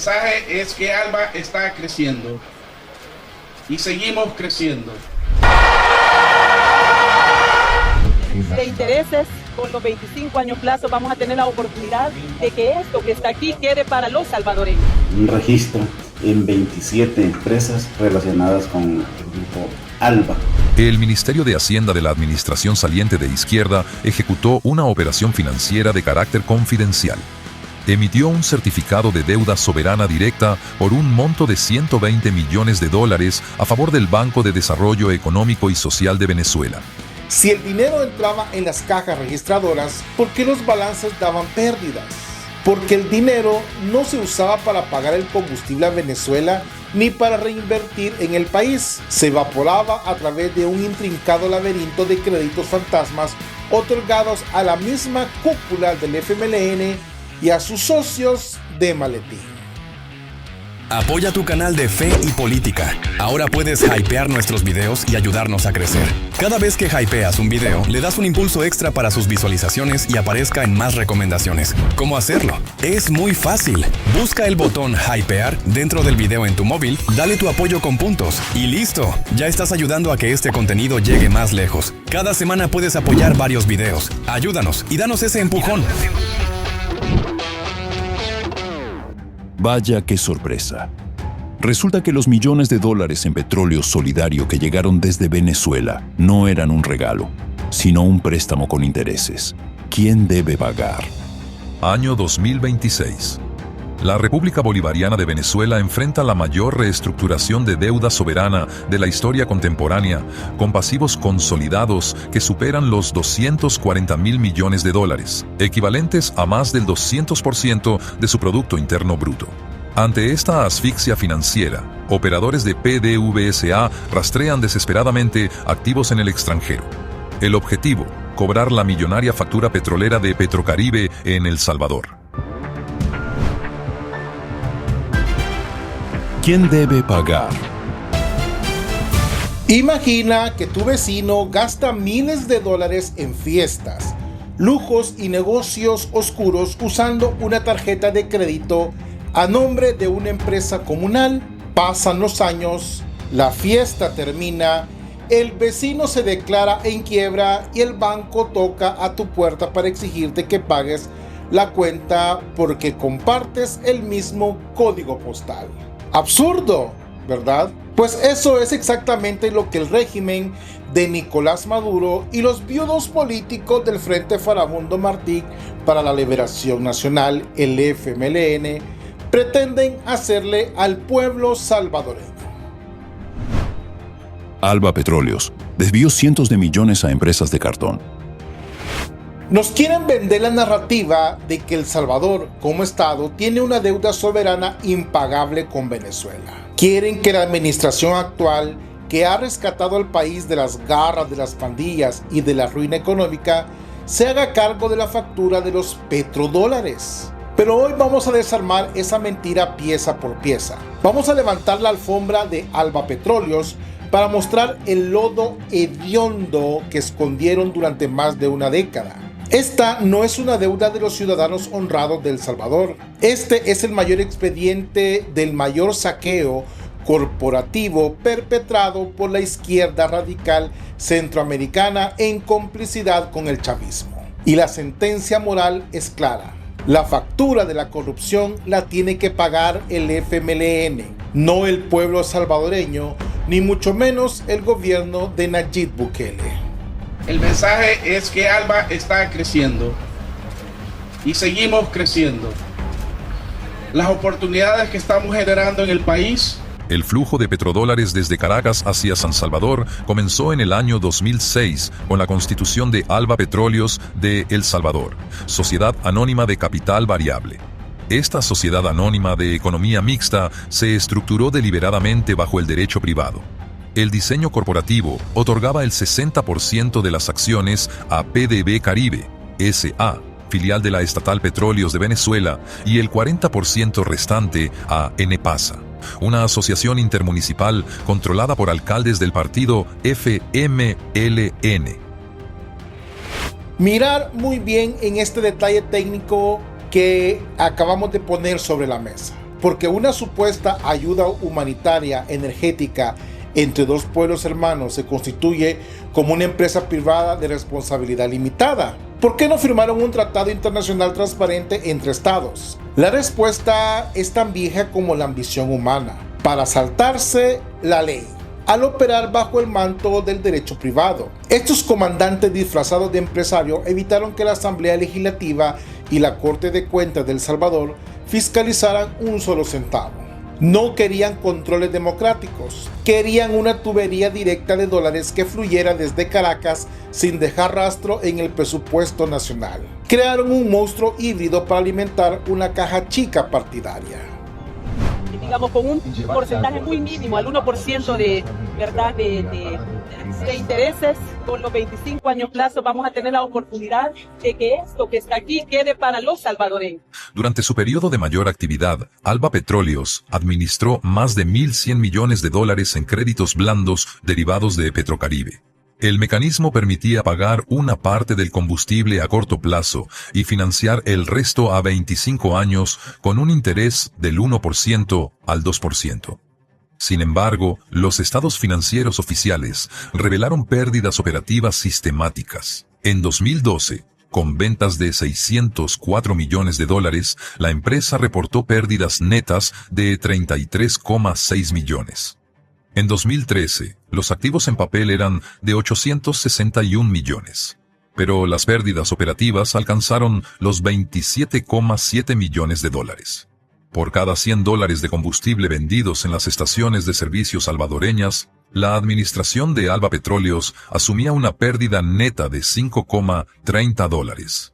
El mensaje es que Alba está creciendo y seguimos creciendo. De intereses, con los 25 años plazo vamos a tener la oportunidad de que esto que está aquí quede para los salvadoreños. Un registro en 27 empresas relacionadas con el grupo Alba. El Ministerio de Hacienda de la administración saliente de izquierda ejecutó una operación financiera de carácter confidencial. Emitió un certificado de deuda soberana directa por un monto de $120 millones a favor del Banco de Desarrollo Económico y Social de Venezuela. Si el dinero entraba en las cajas registradoras, ¿por qué los balances daban pérdidas? Porque el dinero no se usaba para pagar el combustible a Venezuela ni para reinvertir en el país. Se evaporaba a través de un intrincado laberinto de créditos fantasmas otorgados a la misma cúpula del FMLN y a sus socios de maletín. Apoya tu canal de Fe y Política. Ahora puedes hypear nuestros videos y ayudarnos a crecer. Cada vez que hypeas un video, le das un impulso extra para sus visualizaciones y aparezca en más recomendaciones. ¿Cómo hacerlo? Es muy fácil. Busca el botón hypear dentro del video en tu móvil, dale tu apoyo con puntos y listo. Ya estás ayudando a que este contenido llegue más lejos. Cada semana puedes apoyar varios videos. Ayúdanos y danos ese empujón. Vaya qué sorpresa. Resulta que los millones de dólares en petróleo solidario que llegaron desde Venezuela no eran un regalo, sino un préstamo con intereses. ¿Quién debe pagar? Año 2026. La República Bolivariana de Venezuela enfrenta la mayor reestructuración de deuda soberana de la historia contemporánea, con pasivos consolidados que superan los $240 mil millones, equivalentes a más del 200% de su Producto Interno Bruto. Ante esta asfixia financiera, operadores de PDVSA rastrean desesperadamente activos en el extranjero. El objetivo, cobrar la millonaria factura petrolera de Petrocaribe en El Salvador. ¿Quién debe pagar? Imagina que tu vecino gasta miles de dólares en fiestas, lujos y negocios oscuros usando una tarjeta de crédito a nombre de una empresa comunal. Pasan los años, la fiesta termina, el vecino se declara en quiebra y el banco toca a tu puerta para exigirte que pagues la cuenta porque compartes el mismo código postal. Absurdo, ¿verdad? Pues eso es exactamente lo que el régimen de Nicolás Maduro y los viudos políticos del Frente Farabundo Martí para la Liberación Nacional, el FMLN, pretenden hacerle al pueblo salvadoreño. Alba Petróleos desvió cientos de millones a empresas de cartón. Nos quieren vender la narrativa de que El Salvador, como Estado, tiene una deuda soberana impagable con Venezuela. Quieren que la administración actual, que ha rescatado al país de las garras de las pandillas y de la ruina económica, se haga cargo de la factura de los petrodólares. Pero hoy vamos a desarmar esa mentira pieza por pieza. Vamos a levantar la alfombra de Alba Petróleos para mostrar el lodo hediondo que escondieron durante más de una década. Esta no es una deuda de los ciudadanos honrados de El Salvador. Este es el mayor expediente del mayor saqueo corporativo perpetrado por la izquierda radical centroamericana en complicidad con el chavismo. Y la sentencia moral es clara. La factura de la corrupción la tiene que pagar el FMLN, no el pueblo salvadoreño, ni mucho menos el gobierno de Nayib Bukele. El mensaje es que Alba está creciendo y seguimos creciendo. Las oportunidades que estamos generando en el país. El flujo de petrodólares desde Caracas hacia San Salvador comenzó en el año 2006 con la constitución de Alba Petróleos de El Salvador, Sociedad Anónima de Capital Variable. Esta sociedad anónima de economía mixta se estructuró deliberadamente bajo el derecho privado. El diseño corporativo otorgaba el 60% de las acciones a PDV Caribe, S.A., filial de la estatal Petróleos de Venezuela, y el 40% restante a ENEPASA, una asociación intermunicipal controlada por alcaldes del partido FMLN. Mirar muy bien en este detalle técnico que acabamos de poner sobre la mesa. porque una supuesta ayuda humanitaria energética entre dos pueblos hermanos se constituye como una empresa privada de responsabilidad limitada. ¿Por qué no firmaron un tratado internacional transparente entre estados? La respuesta es tan vieja como la ambición humana, para saltarse la ley, al operar bajo el manto del derecho privado. Estos comandantes disfrazados de empresarios evitaron que la Asamblea Legislativa y la Corte de Cuentas de El Salvador fiscalizaran un solo centavo. No querían controles democráticos, querían una tubería directa de dólares que fluyera desde Caracas sin dejar rastro en el presupuesto nacional. Crearon un monstruo híbrido para alimentar una caja chica partidaria. Digamos, con un porcentaje muy mínimo, al 1% de intereses, con los 25 años plazo vamos a tener la oportunidad de que esto que está aquí quede para los salvadoreños. Durante su periodo de mayor actividad, Alba Petróleos administró más de 1.100 millones de dólares en créditos blandos derivados de Petrocaribe. El mecanismo permitía pagar una parte del combustible a corto plazo y financiar el resto a 25 años con un interés del 1% al 2%. Sin embargo, los estados financieros oficiales revelaron pérdidas operativas sistemáticas. En 2012, con ventas de 604 millones de dólares, la empresa reportó pérdidas netas de 33,6 millones. En 2013, los activos en papel eran de 861 millones, pero las pérdidas operativas alcanzaron los 27,7 millones de dólares. Por cada 100 dólares de combustible vendidos en las estaciones de servicio salvadoreñas, la administración de Alba Petróleos asumía una pérdida neta de 5,30 dólares.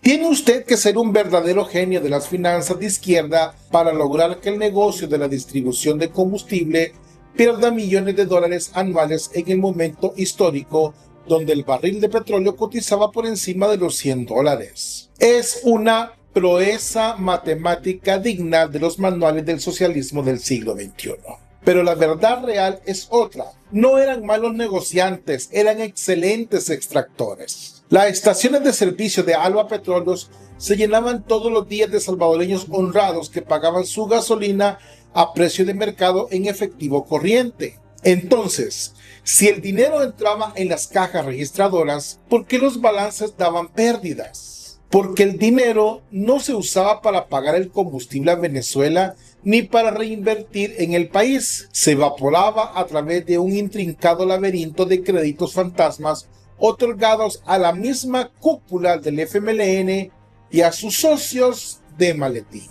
Tiene usted que ser un verdadero genio de las finanzas de izquierda para lograr que el negocio de la distribución de combustible pierda millones de dólares anuales en el momento histórico donde el barril de petróleo cotizaba por encima de los 100 dólares. Es una proeza matemática digna de los manuales del socialismo del siglo XXI. Pero la verdad real es otra. No eran malos negociantes, eran excelentes extractores. Las estaciones de servicio de Alba Petróleos se llenaban todos los días de salvadoreños honrados que pagaban su gasolina a precio de mercado en efectivo corriente. Entonces, si el dinero entraba en las cajas registradoras, ¿por qué los balances daban pérdidas? Porque el dinero no se usaba para pagar el combustible a Venezuela ni para reinvertir en el país. Se evaporaba a través de un intrincado laberinto de créditos fantasmas otorgados a la misma cúpula del FMLN y a sus socios de maletín.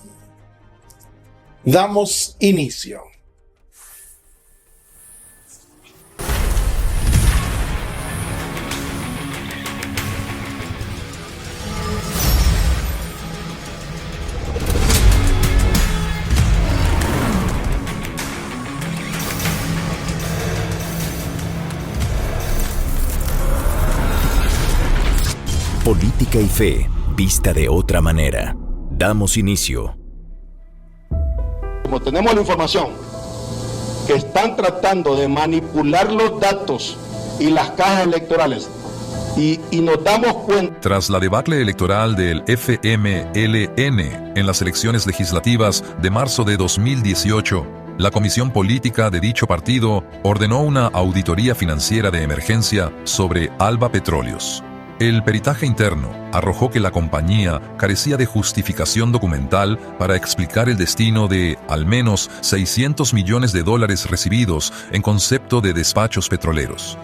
Damos inicio. Política y fe, vista de otra manera. Damos inicio. Como tenemos la información que están tratando de manipular los datos y las cajas electorales y nos damos cuenta. Tras la debacle electoral del FMLN en las elecciones legislativas de marzo de 2018, la Comisión Política de dicho partido ordenó una auditoría financiera de emergencia sobre Alba Petróleos. El peritaje interno arrojó que la compañía carecía de justificación documental para explicar el destino de al menos 600 millones de dólares recibidos en concepto de despachos petroleros.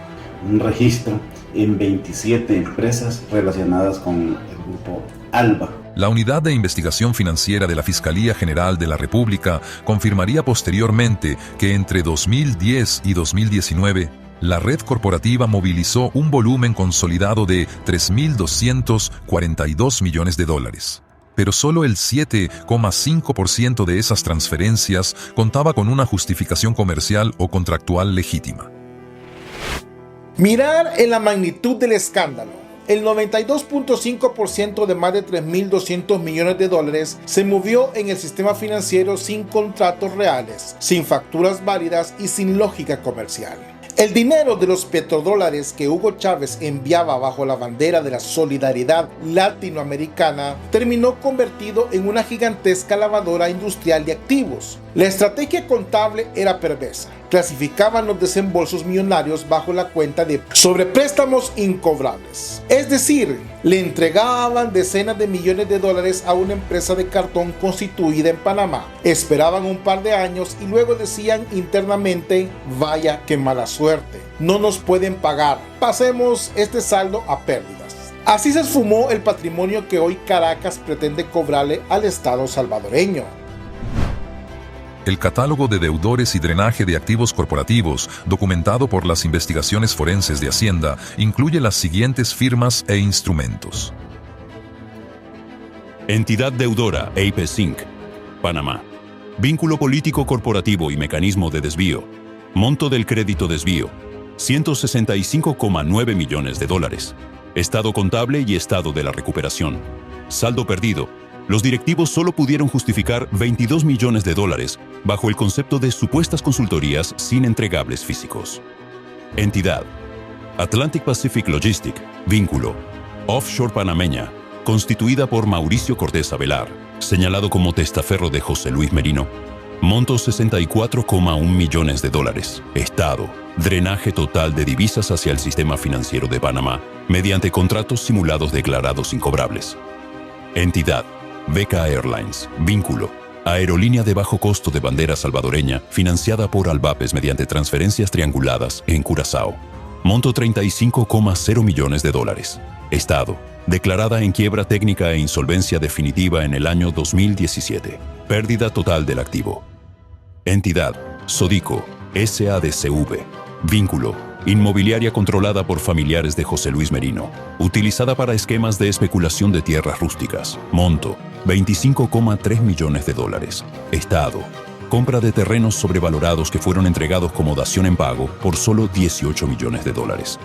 Un registro en 27 empresas relacionadas con el grupo Alba. La Unidad de Investigación Financiera de la Fiscalía General de la República confirmaría posteriormente que entre 2010 y 2019, la red corporativa movilizó un volumen consolidado de 3.242 millones de dólares. Pero solo el 7,5% de esas transferencias contaba con una justificación comercial o contractual legítima. Mirar en la magnitud del escándalo. El 92.5% de más de 3.200 millones de dólares se movió en el sistema financiero sin contratos reales, sin facturas válidas y sin lógica comercial. El dinero de los petrodólares que Hugo Chávez enviaba bajo la bandera de la solidaridad latinoamericana terminó convertido en una gigantesca lavadora industrial de activos. La estrategia contable era perversa. Clasificaban los desembolsos millonarios bajo la cuenta de sobrepréstamos incobrables. Es decir, le entregaban decenas de millones de dólares a una empresa de cartón constituida en Panamá. Esperaban un par de años y luego decían internamente: vaya que mala suerte, no nos pueden pagar, pasemos este saldo a pérdidas. Así se esfumó el patrimonio que hoy Caracas pretende cobrarle al Estado salvadoreño. El catálogo de deudores y drenaje de activos corporativos, documentado por las investigaciones forenses de Hacienda, incluye las siguientes firmas e instrumentos. Entidad deudora Apes Inc., Panamá. Vínculo político corporativo y mecanismo de desvío. Monto del crédito desvío: $165,9 millones. Estado contable y estado de la recuperación. Saldo perdido: los directivos solo pudieron justificar $22 millones bajo el concepto de supuestas consultorías sin entregables físicos. Entidad: Atlantic Pacific Logistic, vínculo, offshore panameña, constituida por Mauricio Cortés Avelar, señalado como testaferro de José Luis Merino. Monto $64,1 millones. Estado: drenaje total de divisas hacia el sistema financiero de Panamá mediante contratos simulados declarados incobrables. Entidad: Beca Airlines, vínculo, aerolínea de bajo costo de bandera salvadoreña financiada por Albapes mediante transferencias trianguladas en Curazao. Monto $35,0 millones. Estado: declarada en quiebra técnica e insolvencia definitiva en el año 2017. Pérdida total del activo. Entidad: Sodico, SADCV, vínculo, inmobiliaria controlada por familiares de José Luis Merino, utilizada para esquemas de especulación de tierras rústicas. Monto: $25,3 millones. Estado: compra de terrenos sobrevalorados que fueron entregados como dación en pago por solo $18 millones.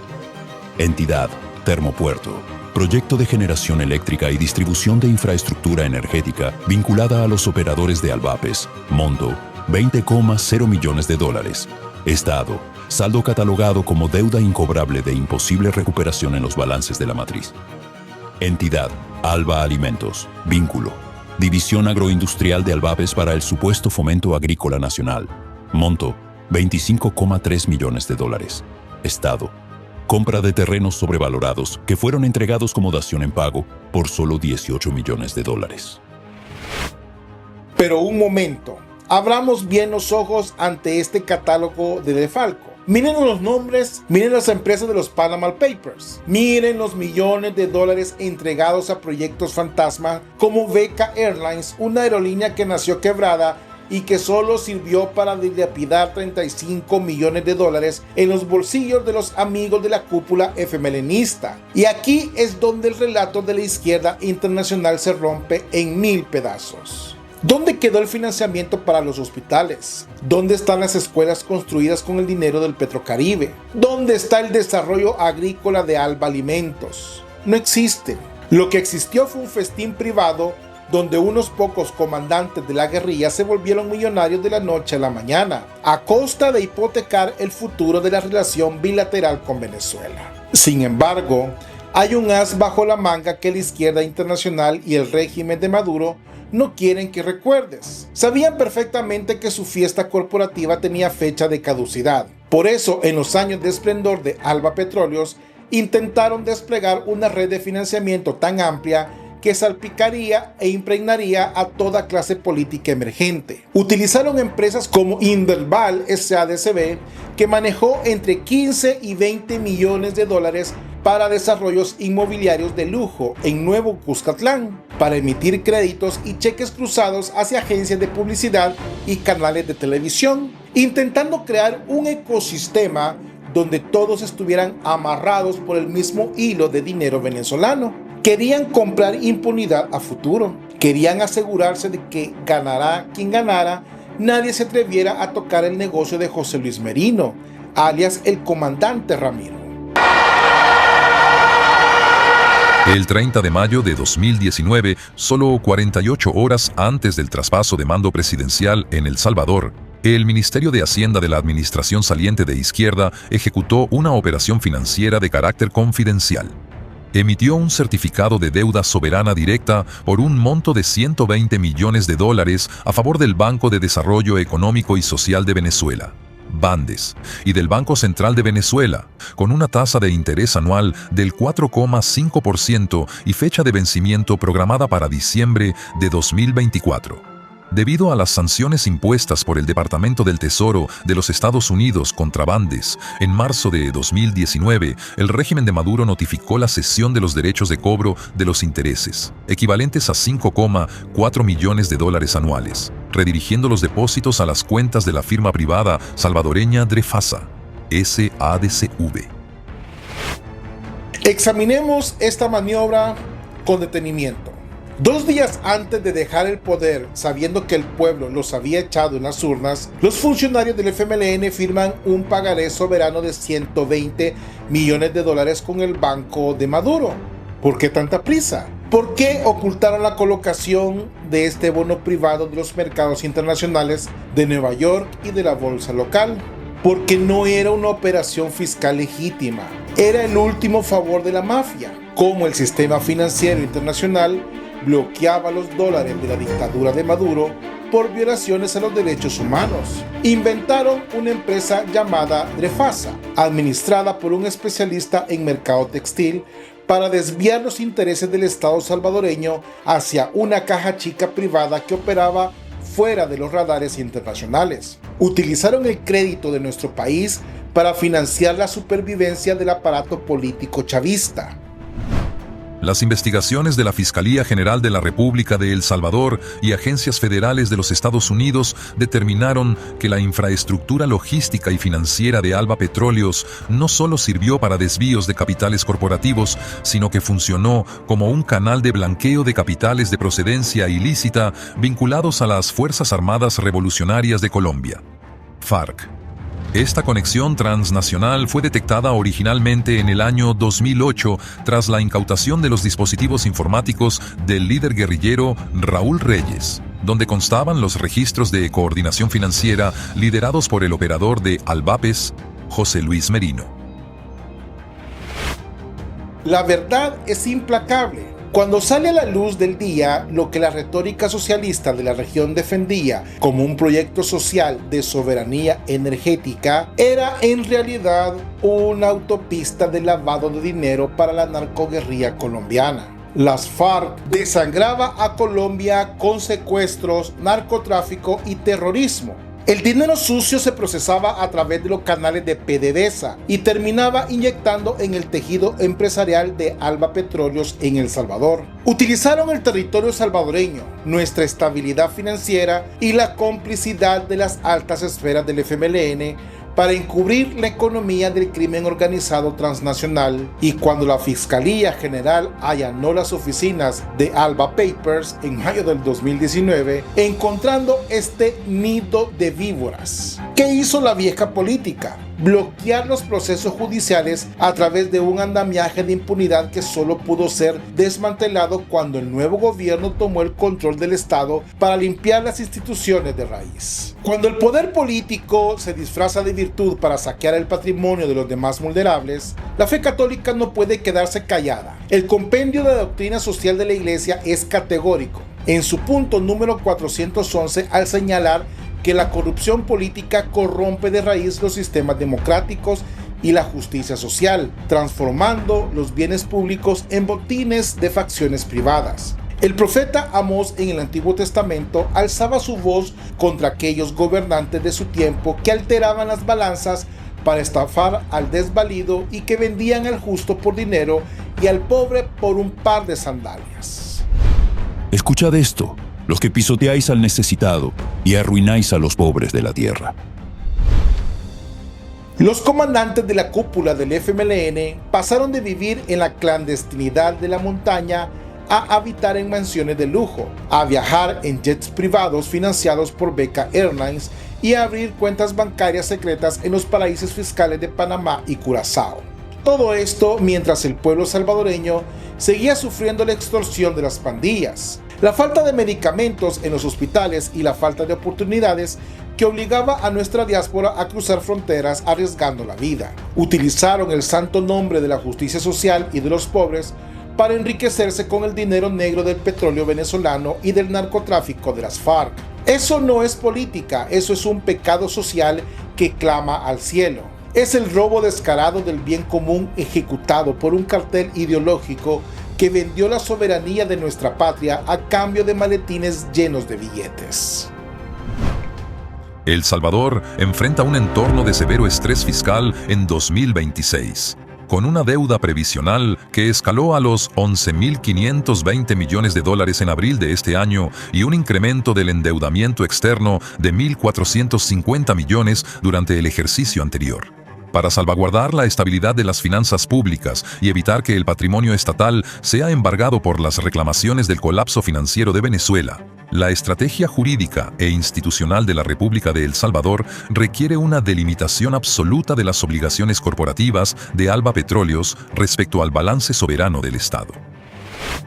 Entidad: Termopuerto, proyecto de generación eléctrica y distribución de infraestructura energética vinculada a los operadores de Albapes. Monto: $20,0 millones. Estado: saldo catalogado como deuda incobrable de imposible recuperación en los balances de la matriz. Entidad: Alba Alimentos, vínculo, división agroindustrial de Albapes para el supuesto fomento agrícola nacional. Monto: $25,3 millones. Estado: compra de terrenos sobrevalorados que fueron entregados como dación en pago por solo $18 millones. Pero un momento, abramos bien los ojos ante este catálogo de defalco. Miren los nombres, miren las empresas de los Panama Papers, miren los millones de dólares entregados a proyectos fantasma como Beca Airlines, una aerolínea que nació quebrada y que solo sirvió para dilapidar $35 millones en los bolsillos de los amigos de la cúpula FMLNista. Y aquí es donde el relato de la izquierda internacional se rompe en 1000 pedazos. ¿Dónde quedó el financiamiento para los hospitales? ¿Dónde están las escuelas construidas con el dinero del Petrocaribe? ¿Dónde está el desarrollo agrícola de Alba Alimentos? No existe. Lo que existió fue un festín privado donde unos pocos comandantes de la guerrilla se volvieron millonarios de la noche a la mañana, a costa de hipotecar el futuro de la relación bilateral con Venezuela. Sin embargo, hay un as bajo la manga que la izquierda internacional y el régimen de Maduro no quieren que recuerdes. Sabían perfectamente que su fiesta corporativa tenía fecha de caducidad. Por eso, en los años de esplendor de Alba Petróleos, intentaron desplegar una red de financiamiento tan amplia que salpicaría e impregnaría a toda clase política emergente. Utilizaron empresas como Inverval SADCB, que manejó entre 15 y 20 millones de dólares para desarrollos inmobiliarios de lujo en Nuevo Cuscatlán, para emitir créditos y cheques cruzados hacia agencias de publicidad y canales de televisión, intentando crear un ecosistema donde todos estuvieran amarrados por el mismo hilo de dinero venezolano. Querían comprar impunidad a futuro. Querían asegurarse de que ganara quien ganara, nadie se atreviera a tocar el negocio de José Luis Merino, alias el comandante Ramiro. El 30 de mayo de 2019, solo 48 horas antes del traspaso de mando presidencial en El Salvador, El Ministerio de Hacienda de la administración saliente de izquierda ejecutó una operación financiera de carácter confidencial. Emitió un certificado de deuda soberana directa por un monto de $120 millones a favor del Banco de Desarrollo Económico y Social de Venezuela, BANDES, y del Banco Central de Venezuela, con una tasa de interés anual del 4,5% y fecha de vencimiento programada para diciembre de 2024. Debido a las sanciones impuestas por el Departamento del Tesoro de los Estados Unidos contra BANDES, en marzo de 2019, el régimen de Maduro notificó la cesión de los derechos de cobro de los intereses, equivalentes a $5,4 millones anuales, redirigiendo los depósitos a las cuentas de la firma privada salvadoreña Drefasa, SADCV. Examinemos esta maniobra con detenimiento. 2 días antes de dejar el poder, sabiendo que el pueblo los había echado en las urnas, los funcionarios del FMLN firman un pagaré soberano de $120 millones con el banco de Maduro. ¿Por qué tanta prisa? ¿Por qué ocultaron la colocación de este bono privado de los mercados internacionales de Nueva York y de la bolsa local? Porque no era una operación fiscal legítima, era el último favor de la mafia. Como el sistema financiero internacional bloqueaba los dólares de la dictadura de Maduro por violaciones a los derechos humanos. Inventaron una empresa llamada Drefasa, administrada por un especialista en mercado textil, para desviar los intereses del Estado salvadoreño hacia una caja chica privada que operaba fuera de los radares internacionales. Utilizaron el crédito de nuestro país para financiar la supervivencia del aparato político chavista. Las investigaciones de la Fiscalía General de la República de El Salvador y agencias federales de los Estados Unidos determinaron que la infraestructura logística y financiera de Alba Petróleos no solo sirvió para desvíos de capitales corporativos, sino que funcionó como un canal de blanqueo de capitales de procedencia ilícita vinculados a las Fuerzas Armadas Revolucionarias de Colombia, FARC. Esta conexión transnacional fue detectada originalmente en el año 2008 tras la incautación de los dispositivos informáticos del líder guerrillero Raúl Reyes, donde constaban los registros de coordinación financiera liderados por el operador de Albapes, José Luis Merino. La verdad es implacable. Cuando sale a la luz del día lo que la retórica socialista de la región defendía como un proyecto social de soberanía energética, era en realidad una autopista de lavado de dinero para la narcoguerrilla colombiana. Las FARC desangraba a Colombia con secuestros, narcotráfico y terrorismo. El dinero sucio se procesaba a través de los canales de PDVSA y terminaba inyectando en el tejido empresarial de Alba Petróleos en El Salvador. Utilizaron el territorio salvadoreño, nuestra estabilidad financiera y la complicidad de las altas esferas del FMLN para encubrir la economía del crimen organizado transnacional, y cuando la Fiscalía General allanó las oficinas de Alba Papers en mayo del 2019, encontrando este nido de víboras. ¿Qué hizo la vieja política? Bloquear los procesos judiciales a través de un andamiaje de impunidad que solo pudo ser desmantelado cuando el nuevo gobierno tomó el control del Estado para limpiar las instituciones de raíz. Cuando el poder político se disfraza de virtud para saquear el patrimonio de los demás vulnerables, la fe católica no puede quedarse callada. El compendio de la doctrina social de la Iglesia es categórico en su punto número 411 al señalar que la corrupción política corrompe de raíz los sistemas democráticos y la justicia social, transformando los bienes públicos en botines de facciones privadas. El profeta Amós en el Antiguo Testamento alzaba su voz contra aquellos gobernantes de su tiempo que alteraban las balanzas para estafar al desvalido y que vendían al justo por dinero y al pobre por un par de sandalias. Escuchad esto, los que pisoteáis al necesitado y arruináis a los pobres de la tierra. Los comandantes de la cúpula del FMLN pasaron de vivir en la clandestinidad de la montaña a habitar en mansiones de lujo, a viajar en jets privados financiados por Beca Airlines y a abrir cuentas bancarias secretas en los paraísos fiscales de Panamá y Curazao. Todo esto mientras el pueblo salvadoreño seguía sufriendo la extorsión de las pandillas. La falta de medicamentos en los hospitales y la falta de oportunidades que obligaba a nuestra diáspora a cruzar fronteras arriesgando la vida. Utilizaron el santo nombre de la justicia social y de los pobres para enriquecerse con el dinero negro del petróleo venezolano y del narcotráfico de las FARC. Eso no es política, eso es un pecado social que clama al cielo. Es el robo descarado del bien común ejecutado por un cartel ideológico que vendió la soberanía de nuestra patria a cambio de maletines llenos de billetes. El Salvador enfrenta un entorno de severo estrés fiscal en 2026, con una deuda previsional que escaló a los 11.520 millones de dólares en abril de este año y un incremento del endeudamiento externo de 1.450 millones durante el ejercicio anterior. Para salvaguardar la estabilidad de las finanzas públicas y evitar que el patrimonio estatal sea embargado por las reclamaciones del colapso financiero de Venezuela, la estrategia jurídica e institucional de la República de El Salvador requiere una delimitación absoluta de las obligaciones corporativas de Alba Petróleos respecto al balance soberano del Estado.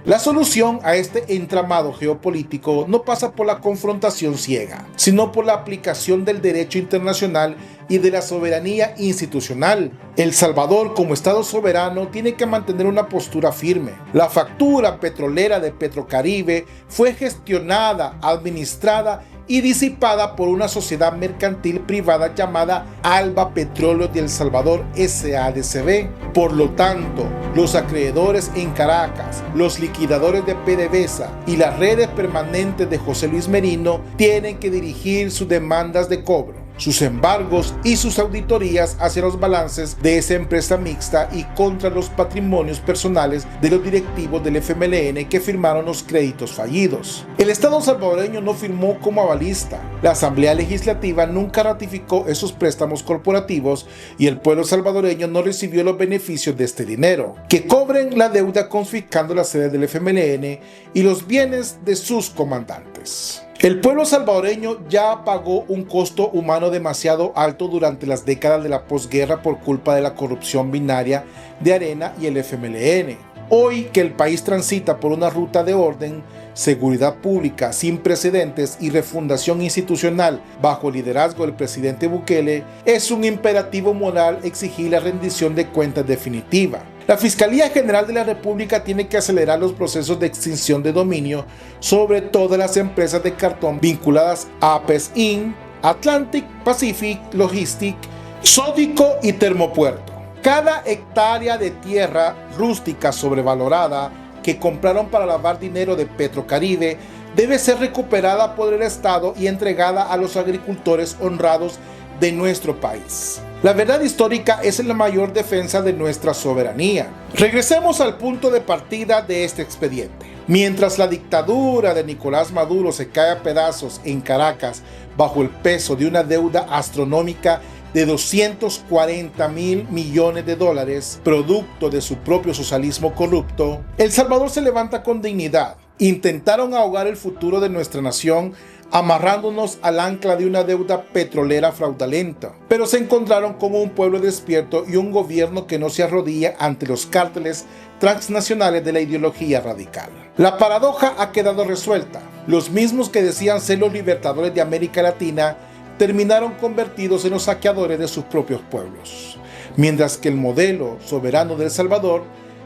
La solución a este entramado geopolítico no pasa por la confrontación ciega, sino por la aplicación del derecho internacional y de la soberanía institucional. El Salvador, como Estado soberano, tiene que mantener una postura firme. La factura petrolera de Petrocaribe fue gestionada, administrada y disipada por una sociedad mercantil privada llamada Alba Petróleos de El Salvador SADCB. Por lo tanto, los acreedores en Caracas, los liquidadores de PDVSA y las redes permanentes de José Luis Merino tienen que dirigir sus demandas de cobro, sus embargos y sus auditorías hacia los balances de esa empresa mixta y contra los patrimonios personales de los directivos del FMLN que firmaron los créditos fallidos. El Estado salvadoreño no firmó como avalista, la Asamblea Legislativa nunca ratificó esos préstamos corporativos y el pueblo salvadoreño no recibió los beneficios de este dinero. Que cobren la deuda confiscando las sedes del FMLN y los bienes de sus comandantes. El pueblo salvadoreño ya pagó un costo humano demasiado alto durante las décadas de la posguerra por culpa de la corrupción binaria de Arena y el FMLN. Hoy que el país transita por una ruta de orden, seguridad pública sin precedentes y refundación institucional bajo el liderazgo del presidente Bukele, es un imperativo moral exigir la rendición de cuentas definitiva. La Fiscalía General de la República tiene que acelerar los procesos de extinción de dominio sobre todas las empresas de cartón vinculadas a APES Inc., Atlantic Pacific Logistic, Sódico y Termopuerto. Cada hectárea de tierra rústica sobrevalorada que compraron para lavar dinero de Petrocaribe debe ser recuperada por el Estado y entregada a los agricultores honrados de nuestro país. La verdad histórica es la mayor defensa de nuestra soberanía. Regresemos al punto de partida de este expediente. Mientras la dictadura de Nicolás Maduro se cae a pedazos en Caracas bajo el peso de una deuda astronómica de 240.000 millones de dólares, producto de su propio socialismo corrupto, El Salvador se levanta con dignidad. Intentaron ahogar el futuro de nuestra nación amarrándonos al ancla de una deuda petrolera fraudulenta, pero se encontraron con un pueblo despierto y un gobierno que no se arrodilla ante los cárteles transnacionales de la ideología radical. La paradoja ha quedado resuelta. Los mismos que decían ser los libertadores de América Latina terminaron convertidos en los saqueadores de sus propios pueblos, mientras que el modelo soberano de El Salvador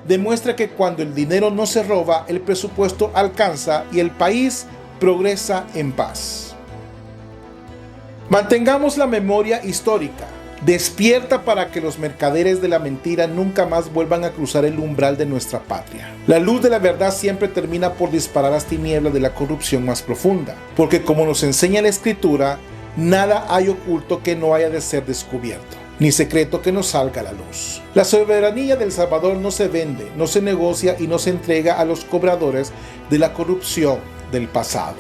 demuestra que cuando el dinero no se roba, el presupuesto alcanza y el país progresa en paz. Mantengamos la memoria histórica, despierta para que los mercaderes de la mentira nunca más vuelvan a cruzar el umbral de nuestra patria. La luz de la verdad siempre termina por disparar las tinieblas de la corrupción más profunda, porque como nos enseña la Escritura, nada hay oculto que no haya de ser descubierto, ni secreto que no salga a la luz. La soberanía de El Salvador no se vende, no se negocia y no se entrega a los cobradores de la corrupción del pasado.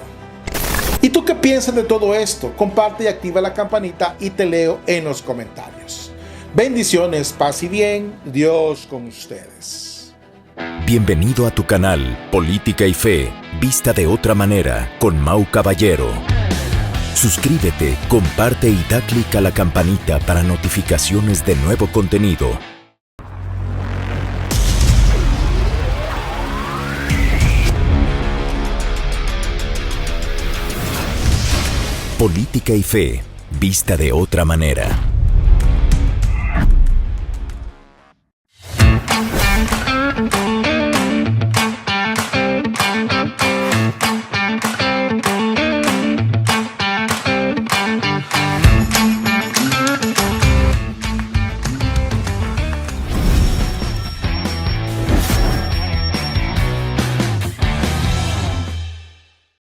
¿Y tú qué piensas de todo esto? Comparte y activa la campanita y te leo en los comentarios. Bendiciones, paz y bien, Dios con ustedes. Bienvenido a tu canal Política y Fe, vista de otra manera, con Mau Caballero. Suscríbete, comparte y da clic a la campanita para notificaciones de nuevo contenido. Política y Fe, vista de otra manera.